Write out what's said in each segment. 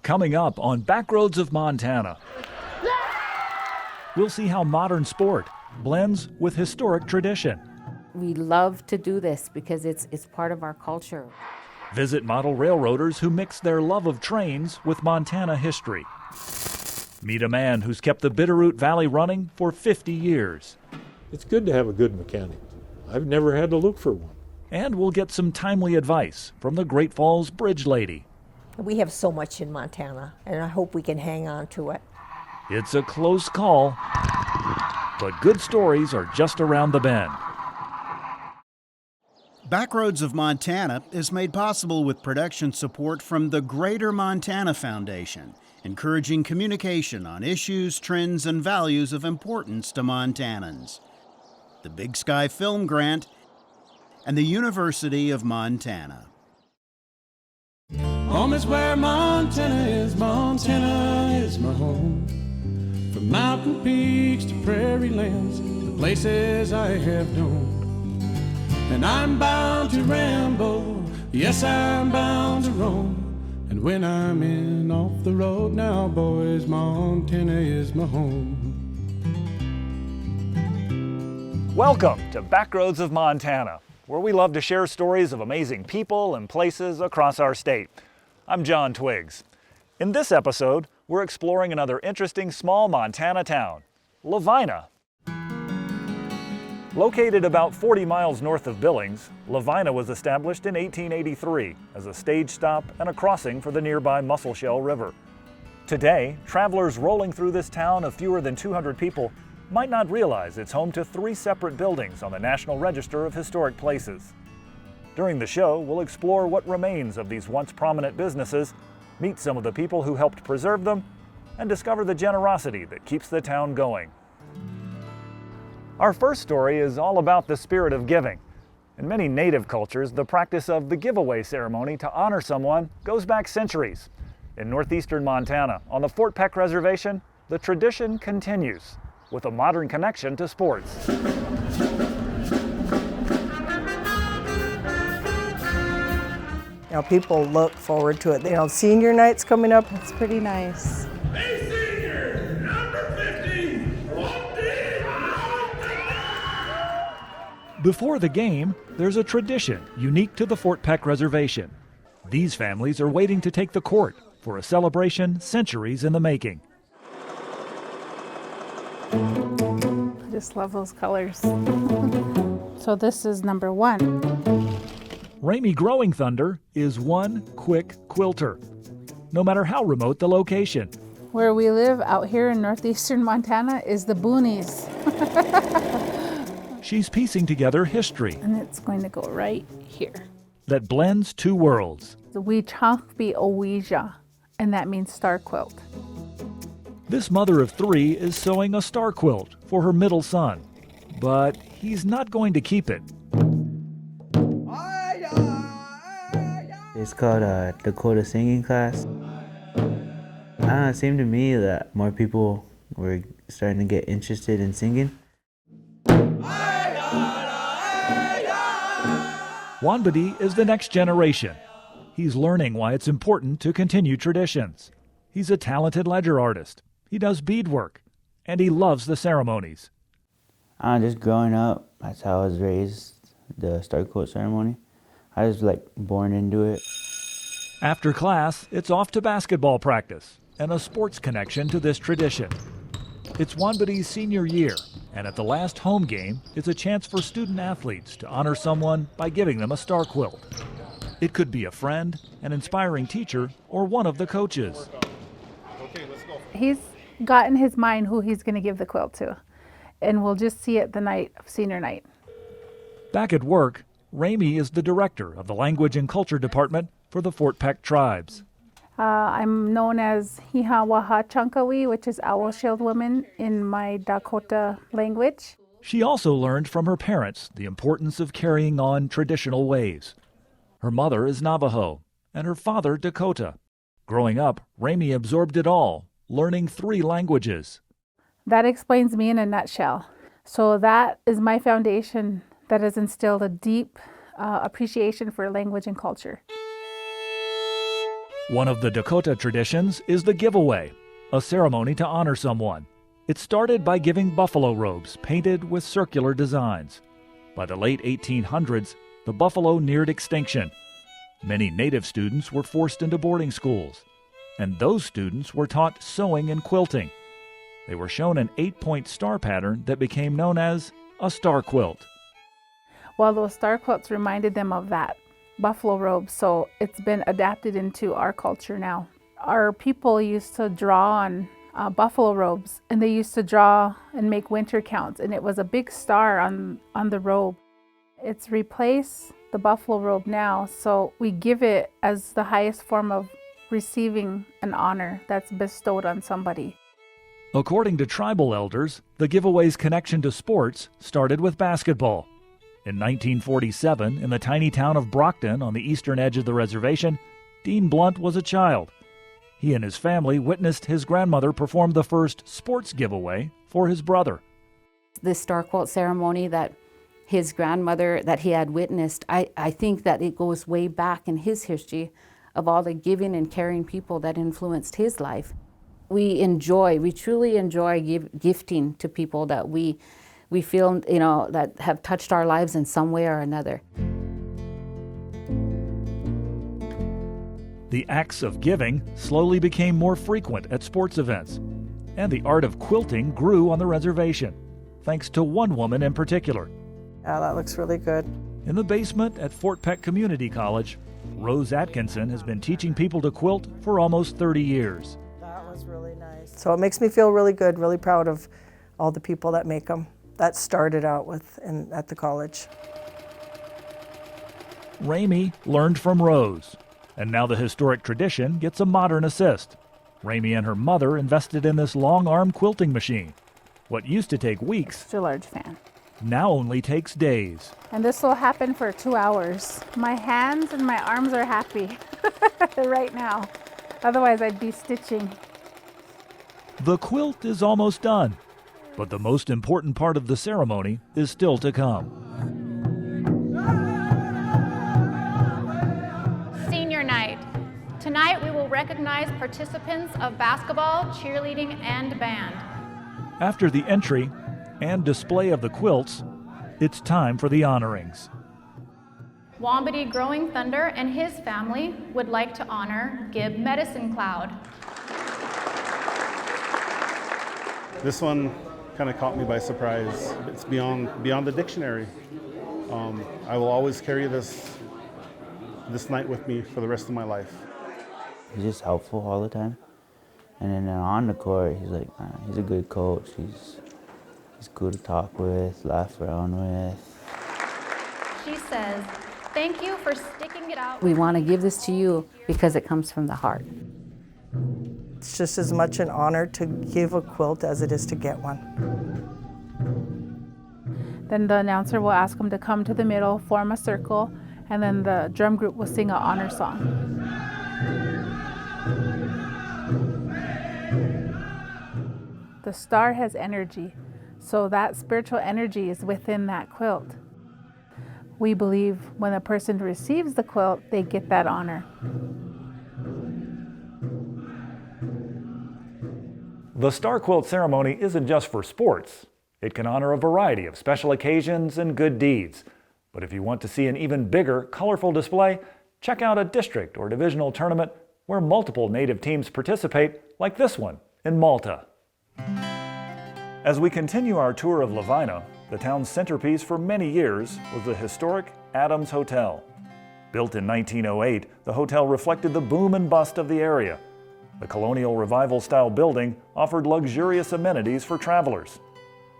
Coming up on Backroads of Montana, we'll see how modern sport blends with historic tradition. We love to do this because it's part of our culture. Visit model railroaders who mix their love of trains with Montana history. Meet a man who's kept the Bitterroot Valley running for 50 years. It's good to have a good mechanic. I've never had to look for one. And we'll get some timely advice from the Great Falls Bridge Lady. We have so much in Montana, and I hope we can hang on to it. It's a close call, but good stories are just around the bend. Backroads of Montana is made possible with production support from the Greater Montana Foundation, encouraging communication on issues, trends, and values of importance to Montanans. The Big Sky Film Grant and the University of Montana. Home is where Montana is my home. From mountain peaks to prairie lands, the places I have known. And I'm bound to ramble, yes, I'm bound to roam. And when I'm in off the road now, boys, Montana is my home. Welcome to Backroads of Montana, where we love to share stories of amazing people and places across our state. I'm John Twiggs. In this episode, we're exploring another interesting small Montana town, Lavina. Located about 40 miles north of Billings, Lavina was established in 1883 as a stage stop and a crossing for the nearby Musselshell River. Today, travelers rolling through this town of fewer than 200 people might not realize it's home to 3 separate buildings on the National Register of Historic Places. During the show, we'll explore what remains of these once prominent businesses, meet some of the people who helped preserve them, and discover the generosity that keeps the town going. Our first story is all about the spirit of giving. In many native cultures, the practice of the giveaway ceremony to honor someone goes back centuries. In northeastern Montana, on the Fort Peck Reservation, the tradition continues, with a modern connection to sports. You know, people look forward to it. You know, senior night's coming up. It's pretty nice. Hey, senior, number 50, Before the game, there's a tradition unique to the Fort Peck Reservation. These families are waiting to take the court for a celebration centuries in the making. I just love those colors. So this is number 1. Ramey Growing Thunder is one quick quilter, no matter how remote the location. Where we live out here in northeastern Montana is the boonies. She's piecing together history And it's going to go right here. that blends 2 worlds. The Weechakpi Owija, and that means star quilt. This mother of 3 is sewing a star quilt for her middle son, but he's not going to keep it. It's called Dakota Singing Class. I don't know, it seemed to me that more people were starting to get interested in singing. Wanbadi is the next generation. He's learning why it's important to continue traditions. He's a talented ledger artist. He does beadwork, and he loves the ceremonies. Just growing up, that's how I was raised, the star quilt ceremony. I was born into it. After class, it's off to basketball practice and a sports connection to this tradition. It's Wanbadi's senior year, and at the last home game, it's a chance for student athletes to honor someone by giving them a star quilt. It could be a friend, an inspiring teacher, or one of the coaches. He's got in his mind who he's going to give the quilt to, and we'll just see it the night of senior night. Back at work, Ramey is the director of the Language and Culture Department for the Fort Peck tribes. I'm known as Hihawaha Chankawi, which is Owl Shield Woman in my Dakota language. She also learned from her parents the importance of carrying on traditional ways. Her mother is Navajo, and her father Dakota. Growing up, Ramey absorbed it all, learning 3 languages. That explains me in a nutshell. So that is my foundation that has instilled a deep appreciation for language and culture. One of the Dakota traditions is the giveaway, a ceremony to honor someone. It started by giving buffalo robes painted with circular designs. By the late 1800s, the buffalo neared extinction. Many native students were forced into boarding schools, and those students were taught sewing and quilting. They were shown an 8-point star pattern that became known as a star quilt. Well, those star quilts reminded them of that buffalo robe, so it's been adapted into our culture now. Our people used to draw on buffalo robes, and they used to draw and make winter counts, and it was a big star on the robe. It's replaced the buffalo robe now, so we give it as the highest form of receiving an honor that's bestowed on somebody. According to tribal elders, the giveaway's connection to sports started with basketball. In 1947, in the tiny town of Brockton on the eastern edge of the reservation, Dean Blunt was a child. He and his family witnessed his grandmother perform the first sports giveaway for his brother. This star quilt ceremony that his grandmother, that he had witnessed, I think that it goes way back in his history of all the giving and caring people that influenced his life. We truly enjoy gifting to people that we feel, that have touched our lives in some way or another. The acts of giving slowly became more frequent at sports events, and the art of quilting grew on the reservation, thanks to one woman in particular. Yeah, that looks really good. In the basement at Fort Peck Community College, Rose Atkinson has been teaching people to quilt for almost 30 years. That was really nice. So it makes me feel really good, really proud of all the people that make them. That started out at the college. Ramey learned from Rose, and now the historic tradition gets a modern assist. Ramey and her mother invested in this long-arm quilting machine. What used to take weeks Extra large fan. now only takes days. And this will happen for 2 hours. My hands and my arms are happy right now. Otherwise, I'd be stitching. The quilt is almost done, but the most important part of the ceremony is still to come. Senior night. Tonight we will recognize participants of basketball, cheerleading, and band. After the entry and display of the quilts, it's time for the honorings. Wambati Growing Thunder and his family would like to honor Gib Medicine Cloud. This one kind of caught me by surprise. It's beyond the dictionary. I will always carry this night with me for the rest of my life. He's just helpful all the time. And then on the court, he's a good coach. He's good to talk with, laugh around with. She says, "Thank you for sticking it out." We want to give this to you because it comes from the heart. It's just as much an honor to give a quilt as it is to get one. Then the announcer will ask them to come to the middle, form a circle, and then the drum group will sing an honor song. The star has energy, so that spiritual energy is within that quilt. We believe when a person receives the quilt, they get that honor. The Star Quilt ceremony isn't just for sports. It can honor a variety of special occasions and good deeds. But if you want to see an even bigger, colorful display, check out a district or divisional tournament where multiple Native teams participate, like this one in Malta. As we continue our tour of Lavina, the town's centerpiece for many years was the historic Adams Hotel. Built in 1908, the hotel reflected the boom and bust of the area. The colonial revival-style building offered luxurious amenities for travelers.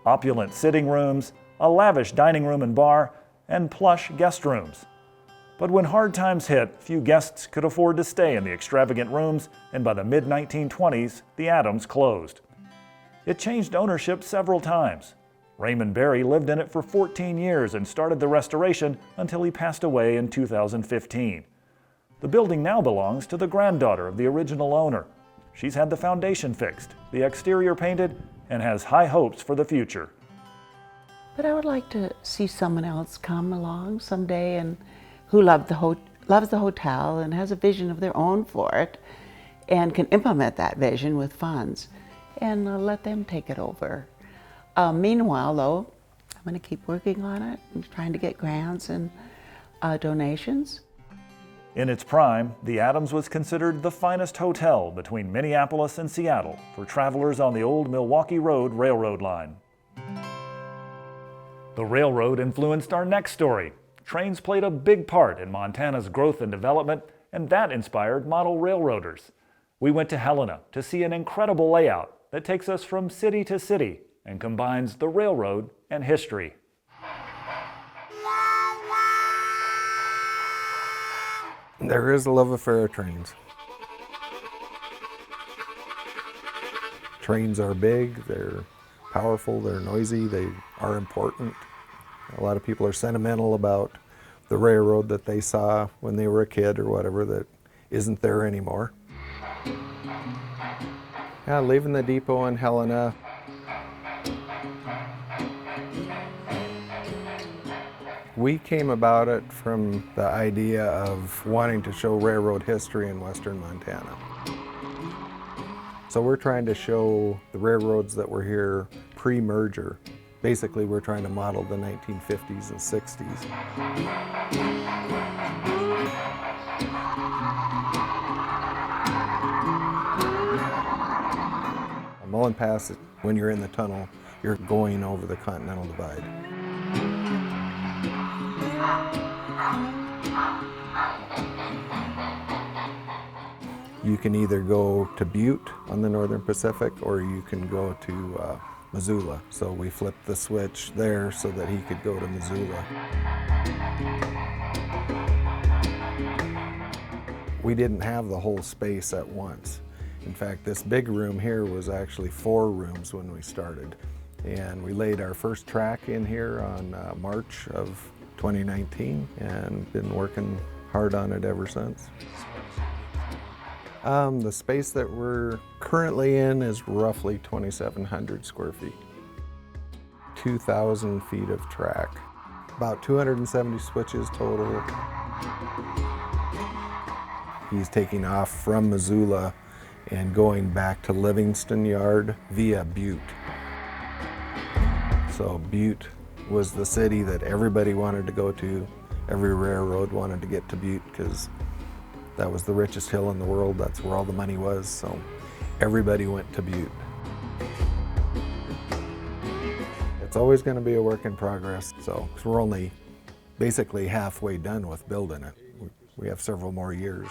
Opulent sitting rooms, a lavish dining room and bar, and plush guest rooms. But when hard times hit, few guests could afford to stay in the extravagant rooms, and by the mid-1920s, the Adams closed. It changed ownership several times. Raymond Berry lived in it for 14 years and started the restoration until he passed away in 2015. The building now belongs to the granddaughter of the original owner. She's had the foundation fixed, the exterior painted, and has high hopes for the future. But I would like to see someone else come along someday and who loved the loves the hotel and has a vision of their own for it and can implement that vision with funds, and let them take it over. Meanwhile, though, I'm going to keep working on it and trying to get grants and donations. In its prime, the Adams was considered the finest hotel between Minneapolis and Seattle for travelers on the old Milwaukee Road railroad line. The railroad influenced our next story. Trains played a big part in Montana's growth and development, and that inspired model railroaders. We went to Helena to see an incredible layout that takes us from city to city and combines the railroad and history. There is a love affair of trains. Trains are big, they're powerful, they're noisy, they are important. A lot of people are sentimental about the railroad that they saw when they were a kid or whatever that isn't there anymore. Yeah, leaving the depot in Helena. We came about it from the idea of wanting to show railroad history in western Montana. So we're trying to show the railroads that were here pre-merger. Basically, we're trying to model the 1950s and 60s. Mullen Pass, when you're in the tunnel, you're going over the Continental Divide. You can either go to Butte on the Northern Pacific or you can go to Missoula. So we flipped the switch there so that he could go to Missoula. We didn't have the whole space at once. In fact, this big room here was actually 4 rooms when we started. And we laid our first track in here on March of 2019 and been working hard on it ever since. The space that we're currently in is roughly 2,700 square feet. 2,000 feet of track. About 270 switches total. He's taking off from Missoula and going back to Livingston Yard via Butte. So Butte was the city that everybody wanted to go to. Every railroad wanted to get to Butte because that was the richest hill in the world. That's where all the money was. So everybody went to Butte. It's always going to be a work in progress. So 'cause we're only basically halfway done with building it. We have several more years.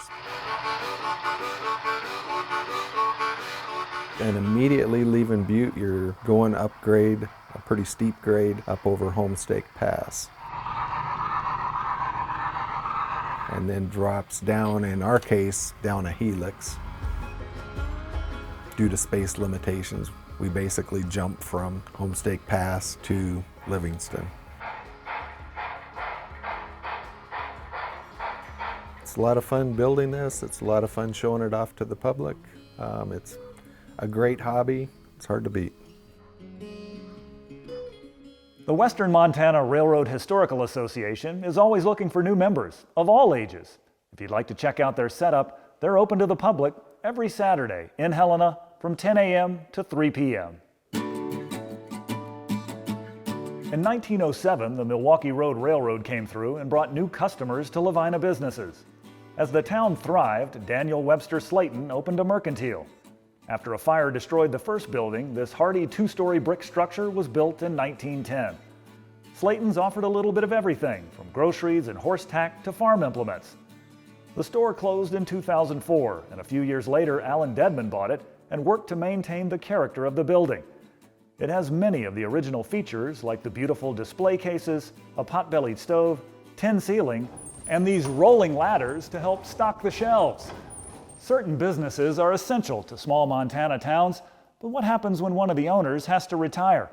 And immediately leaving Butte, you're going upgrade, a pretty steep grade, up over Homestake Pass. And then drops down, in our case, down a helix. Due to space limitations, we basically jump from Homestake Pass to Livingston. It's a lot of fun building this. It's a lot of fun showing it off to the public. It's a great hobby. It's hard to beat. The Western Montana Railroad Historical Association is always looking for new members of all ages. If you'd like to check out their setup, they're open to the public every Saturday in Helena from 10 a.m. to 3 p.m. In 1907, the Milwaukee Road Railroad came through and brought new customers to Lavina businesses. As the town thrived, Daniel Webster Slayton opened a mercantile. After a fire destroyed the first building, this hardy 2-story brick structure was built in 1910. Slayton's offered a little bit of everything, from groceries and horse tack to farm implements. The store closed in 2004, and a few years later, Alan Dedman bought it and worked to maintain the character of the building. It has many of the original features, like the beautiful display cases, a pot-bellied stove, tin ceiling, and these rolling ladders to help stock the shelves. Certain businesses are essential to small Montana towns, but what happens when one of the owners has to retire?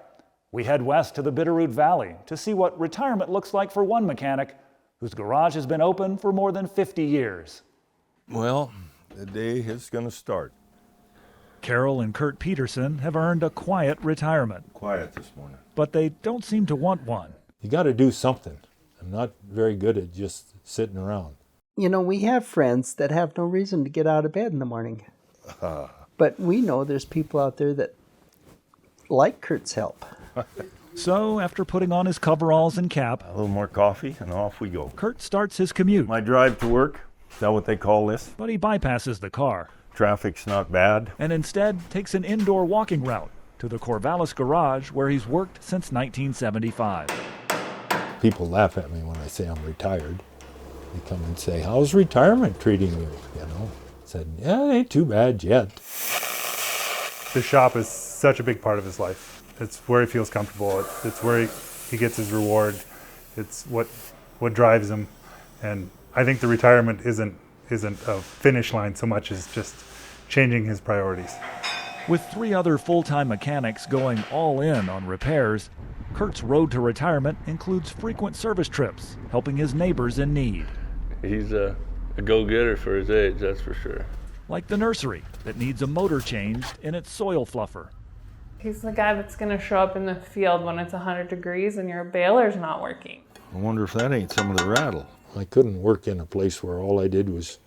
We head west to the Bitterroot Valley to see what retirement looks like for one mechanic whose garage has been open for more than 50 years. Well, the day is going to start. Carol and Kurt Peterson have earned a quiet retirement. Quiet this morning. But they don't seem to want one. You got to do something. I'm not very good at just sitting around. You know, we have friends that have no reason to get out of bed in the morning. But we know there's people out there that like Kurt's help. So, after putting on his coveralls and cap, A little more coffee and off we go. Kurt starts his commute. My drive to work, is that what they call this? But he bypasses the car. Traffic's not bad. And instead takes an indoor walking route to the Corvallis garage where he's worked since 1975. People laugh at me when I say I'm retired. They come and say, how's retirement treating you? You know, I said, yeah, it ain't too bad yet. The shop is such a big part of his life. It's where he feels comfortable. It's where he gets his reward. It's what drives him. And I think the retirement isn't a finish line so much as just changing his priorities. With 3 other full-time mechanics going all in on repairs, Kurt's road to retirement includes frequent service trips, helping his neighbors in need. He's a go-getter for his age, that's for sure. Like the nursery that needs a motor changed in its soil fluffer. He's the guy that's going to show up in the field when it's 100 degrees and your baler's not working. I wonder if that ain't some of the rattle. I couldn't work in a place where all I did was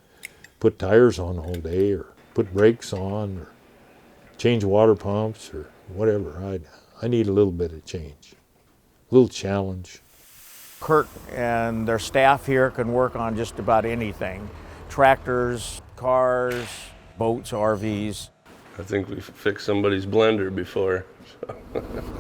put tires on all day or put brakes on or change water pumps or whatever. I need a little bit of change, a little challenge. Kurt and their staff here can work on just about anything. Tractors, cars, boats, RVs. I think we've fixed somebody's blender before.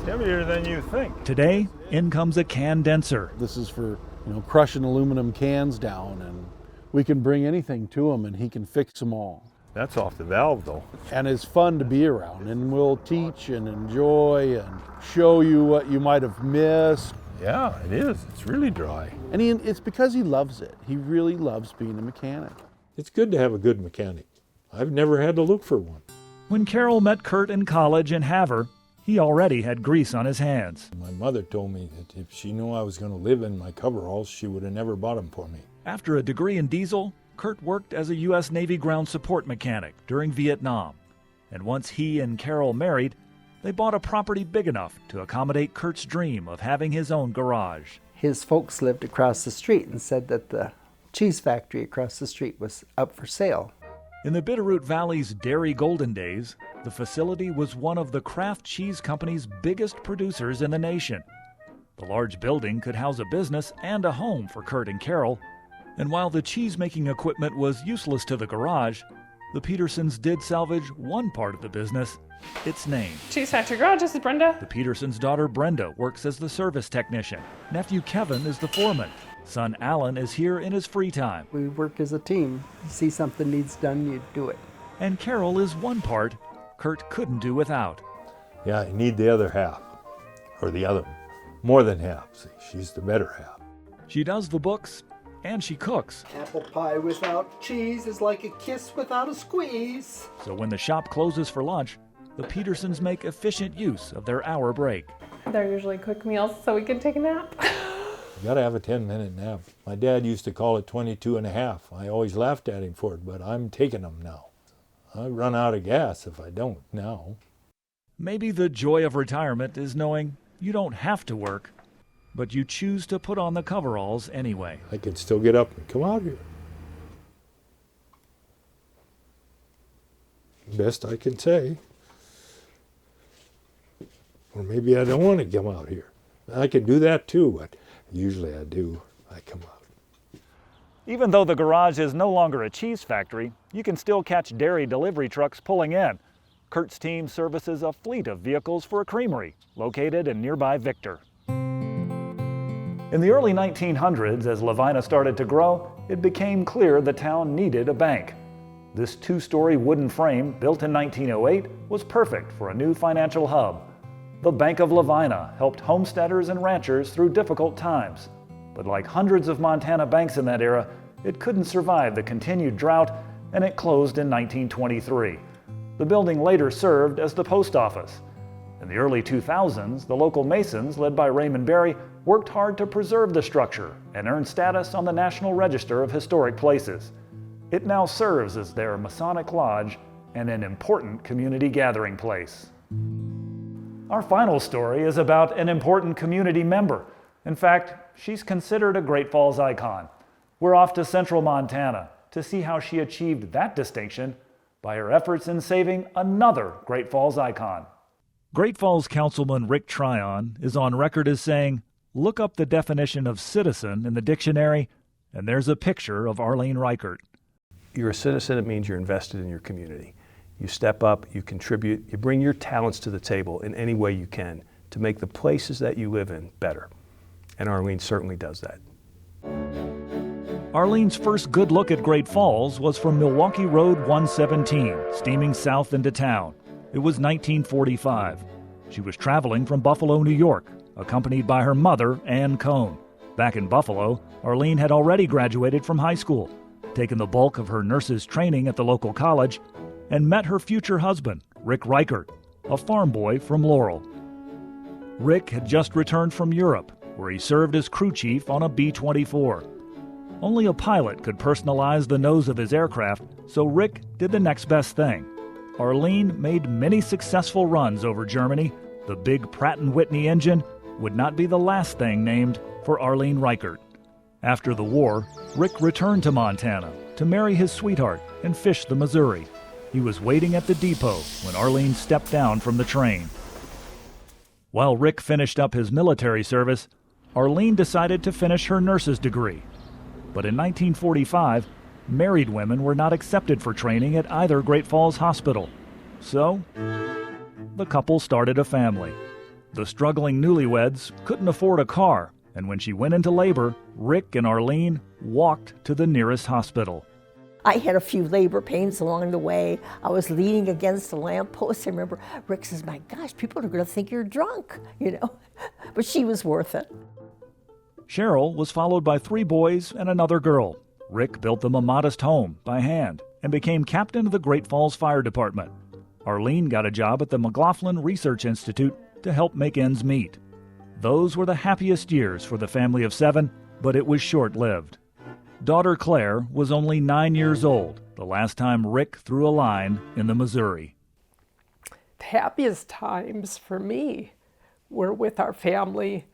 Heavier than you think. Today, in comes a can denser. This is for, crushing aluminum cans down, and we can bring anything to him and he can fix them all. That's off the valve though. And it's fun to be around, and we'll teach and enjoy and show you what you might have missed. Yeah, it is. It's really dry. And it's because he loves it. He really loves being a mechanic. It's good to have a good mechanic. I've never had to look for one. When Carol met Kurt in college in Havre, he already had grease on his hands. My mother told me that if she knew I was going to live in my coveralls, she would have never bought them for me. After a degree in diesel, Kurt worked as a U.S. Navy ground support mechanic during Vietnam. And once he and Carol married, they bought a property big enough to accommodate Kurt's dream of having his own garage. His folks lived across the street and said that the cheese factory across the street was up for sale. In the Bitterroot Valley's dairy golden days, the facility was one of the Kraft Cheese Company's biggest producers in the nation. The large building could house a business and a home for Kurt and Carol. And while the cheese-making equipment was useless to the garage, the Petersons did salvage one part of the business, its name. Cheese Factory Garage, this is Brenda. The Petersons' daughter Brenda works as the service technician. Nephew Kevin is the foreman. Son Alan is here in his free time. We work as a team. You see something needs done, you do it. And Carol is one part Kurt couldn't do without. Yeah, you need the other half, or the other, more than half. See, she's the better half. She does the books, and she cooks. Apple pie without cheese is like a kiss without a squeeze. So when the shop closes for lunch, the Petersons make efficient use of their hour break. They're usually quick meals so we can take a nap. You gotta have a 10-minute nap. My dad used to call it 22 and a half. I always laughed at him for it, but I'm taking them now. I run out of gas if I don't now. Maybe the joy of retirement is knowing you don't have to work, but you choose to put on the coveralls anyway. I can still get up and come out here. Best I can say. Or maybe I don't want to come out here. I can do that too, but usually I do. I come out. Even though the garage is no longer a cheese factory, you can still catch dairy delivery trucks pulling in. Kurt's team services a fleet of vehicles for a creamery located in nearby Victor. In the early 1900s, as Lavina started to grow, it became clear the town needed a bank. This 2-story wooden frame, built in 1908, was perfect for a new financial hub. The Bank of Lavina helped homesteaders and ranchers through difficult times. But like hundreds of Montana banks in that era, it couldn't survive the continued drought, and it closed in 1923. The building later served as the post office. In the early 2000s, the local Masons, led by Raymond Berry, worked hard to preserve the structure and earn status on the National Register of Historic Places. It now serves as their Masonic lodge and an important community gathering place. Our final story is about an important community member. In fact, she's considered a Great Falls icon. We're off to central Montana to see how she achieved that distinction by her efforts in saving another Great Falls icon. Great Falls Councilman Rick Tryon is on record as saying, "Look up the definition of citizen in the dictionary, and there's a picture of Arlene Reichert." You're a citizen, it means you're invested in your community. You step up, you contribute, you bring your talents to the table in any way you can to make the places that you live in better. And Arlene certainly does that. Arlene's first good look at Great Falls was from Milwaukee Road 117, steaming south into town. It was 1945. She was traveling from Buffalo, New York, accompanied by her mother, Ann Cohn. Back in Buffalo, Arlene had already graduated from high school, taken the bulk of her nurse's training at the local college, and met her future husband, Rick Reichert, a farm boy from Laurel. Rick had just returned from Europe, where he served as crew chief on a B-24. Only a pilot could personalize the nose of his aircraft, so Rick did the next best thing. Arlene made many successful runs over Germany. The big Pratt & Whitney engine would not be the last thing named for Arlene Reichert. After the war, Rick returned to Montana to marry his sweetheart and fish the Missouri. He was waiting at the depot when Arlene stepped down from the train. While Rick finished up his military service, Arlene decided to finish her nurse's degree. But in 1945, married women were not accepted for training at either Great Falls Hospital. So, the couple started a family. The struggling newlyweds couldn't afford a car, and when she went into labor, Rick and Arlene walked to the nearest hospital. I had a few labor pains along the way. I was leaning against the lamppost. I remember Rick says, "My gosh, people are going to think you're drunk," you know. But she was worth it. Cheryl was followed by 3 boys and another girl. Rick built them a modest home by hand and became captain of the Great Falls Fire Department. Arlene got a job at the McLaughlin Research Institute to help make ends meet. Those were the happiest years for the family of 7, but it was short-lived. Daughter Claire was only 9 years old the last time Rick threw a line in the Missouri. The happiest times for me were with our family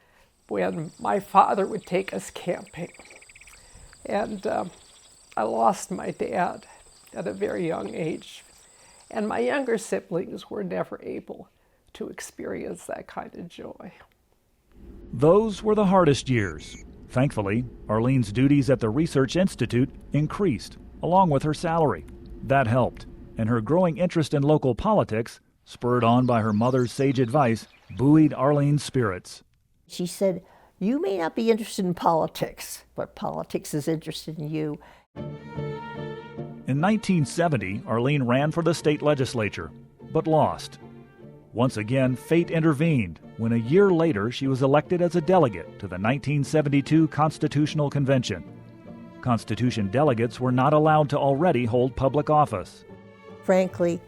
when my father would take us camping. And I lost my dad at a very young age. And my younger siblings were never able to experience that kind of joy. Those were the hardest years. Thankfully, Arlene's duties at the Research Institute increased, along with her salary. That helped, and her growing interest in local politics, spurred on by her mother's sage advice, buoyed Arlene's spirits. She said, "You may not be interested in politics, but politics is interested in you." In 1970, Arlene ran for the state legislature, but lost. Once again, fate intervened when a year later she was elected as a delegate to the 1972 Constitutional Convention. Constitution delegates were not allowed to already hold public office. Frankly,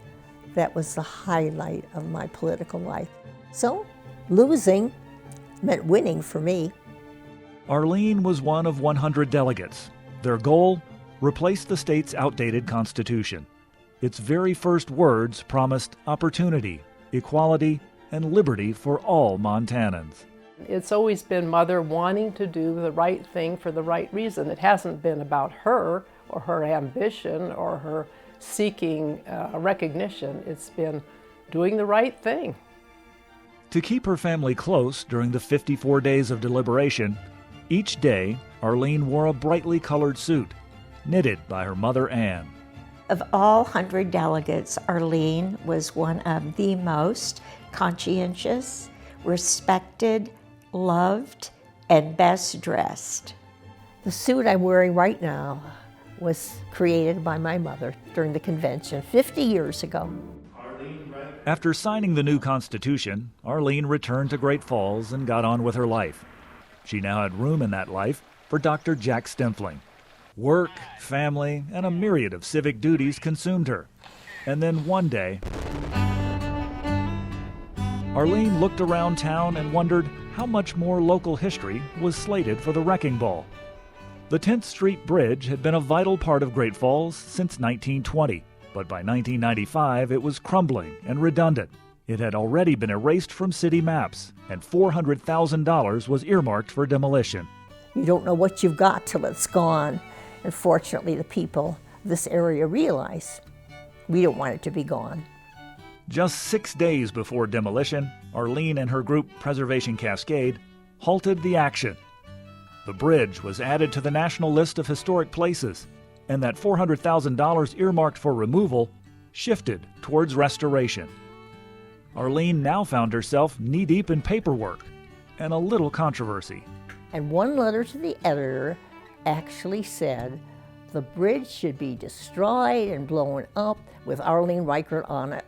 that was the highlight of my political life. So, losing meant winning for me. Arlene was one of 100 delegates. Their goal? Replace the state's outdated constitution. Its very first words promised opportunity, equality, and liberty for all Montanans. It's always been Mother wanting to do the right thing for the right reason. It hasn't been about her or her ambition or her seeking recognition. It's been doing the right thing. To keep her family close during the 54 days of deliberation, each day Arlene wore a brightly colored suit, knitted by her mother Ann. Of all 100 delegates, Arlene was one of the most conscientious, respected, loved, and best dressed. The suit I'm wearing right now was created by my mother during the convention 50 years ago. After signing the new Constitution, Arlene returned to Great Falls and got on with her life. She now had room in that life for Dr. Jack Stempfling. Work, family, and a myriad of civic duties consumed her. And then one day, Arlene looked around town and wondered how much more local history was slated for the Wrecking Ball. The 10th Street Bridge had been a vital part of Great Falls since 1920, but by 1995 it was crumbling and redundant. It had already been erased from city maps, and $400,000 was earmarked for demolition. You don't know what you've got till it's gone. And fortunately, the people of this area realize we don't want it to be gone. Just 6 days before demolition, Arlene and her group Preservation Cascade halted the action. The bridge was added to the National List of Historic Places, and that $400,000 earmarked for removal shifted towards restoration. Arlene now found herself knee-deep in paperwork and a little controversy. And one letter to the editor actually said the bridge should be destroyed and blown up with Arlene Reichert on it.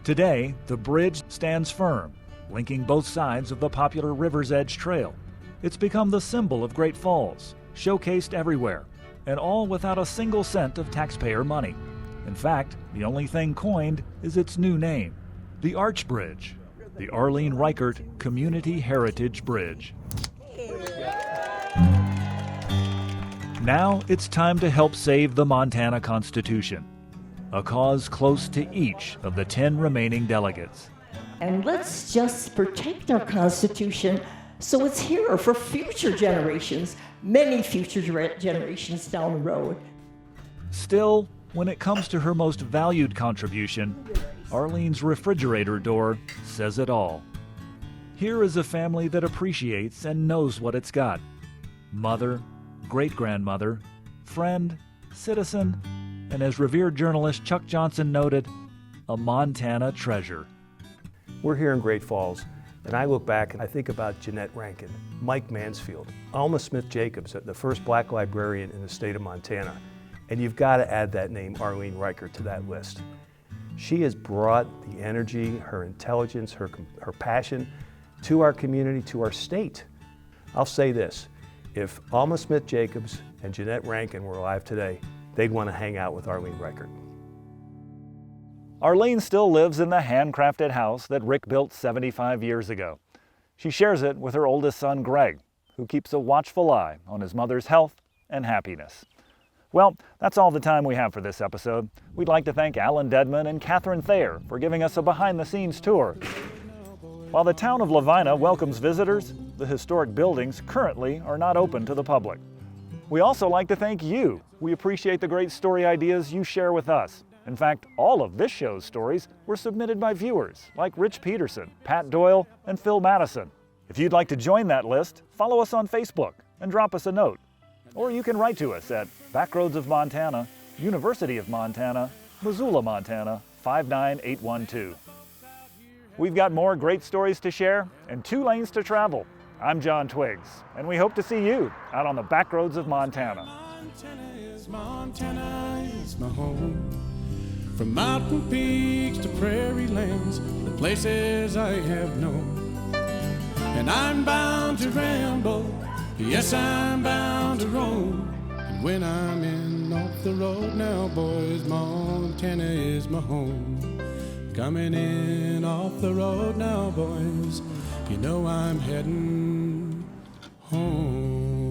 Today, the bridge stands firm, linking both sides of the popular River's Edge Trail. It's become the symbol of Great Falls, showcased everywhere, and all without a single cent of taxpayer money. In fact, the only thing coined is its new name, the Arch Bridge, the Arlene Reichert Community Heritage Bridge. Now it's time to help save the Montana Constitution, a cause close to each of the 10 remaining delegates. And let's just protect our Constitution so it's here for future generations, many future generations down the road. Still, when it comes to her most valued contribution, Arlene's refrigerator door says it all. Here is a family that appreciates and knows what it's got. Mother, great-grandmother, friend, citizen, and as revered journalist Chuck Johnson noted, a Montana treasure. We're here in Great Falls, and I look back and I think about Jeanette Rankin, Mike Mansfield, Alma Smith Jacobs, the first black librarian in the state of Montana. And you've got to add that name, Arlene Reichert, to that list. She has brought the energy, her intelligence, her passion to our community, to our state. I'll say this, if Alma Smith Jacobs and Jeanette Rankin were alive today, they'd want to hang out with Arlene Reichert. Arlene still lives in the handcrafted house that Rick built 75 years ago. She shares it with her oldest son, Greg, who keeps a watchful eye on his mother's health and happiness. Well, that's all the time we have for this episode. We'd like to thank Alan Dedman and Catherine Thayer for giving us a behind-the-scenes tour. While the town of Lavina welcomes visitors, the historic buildings currently are not open to the public. We also like to thank you. We appreciate the great story ideas you share with us. In fact, all of this show's stories were submitted by viewers like Rich Peterson, Pat Doyle, and Phil Madison. If you'd like to join that list, follow us on Facebook and drop us a note. Or you can write to us at Backroads of Montana, University of Montana, Missoula, Montana, 59812. We've got more great stories to share and 2 lanes to travel. I'm John Twiggs, and we hope to see you out on the backroads of Montana. Montana is my home. From mountain peaks to prairie lands, the places I have known. And I'm bound to ramble, yes, I'm bound to roam. And when I'm in off the road now, boys, Montana is my home. Coming in off the road now, boys, you know I'm heading home.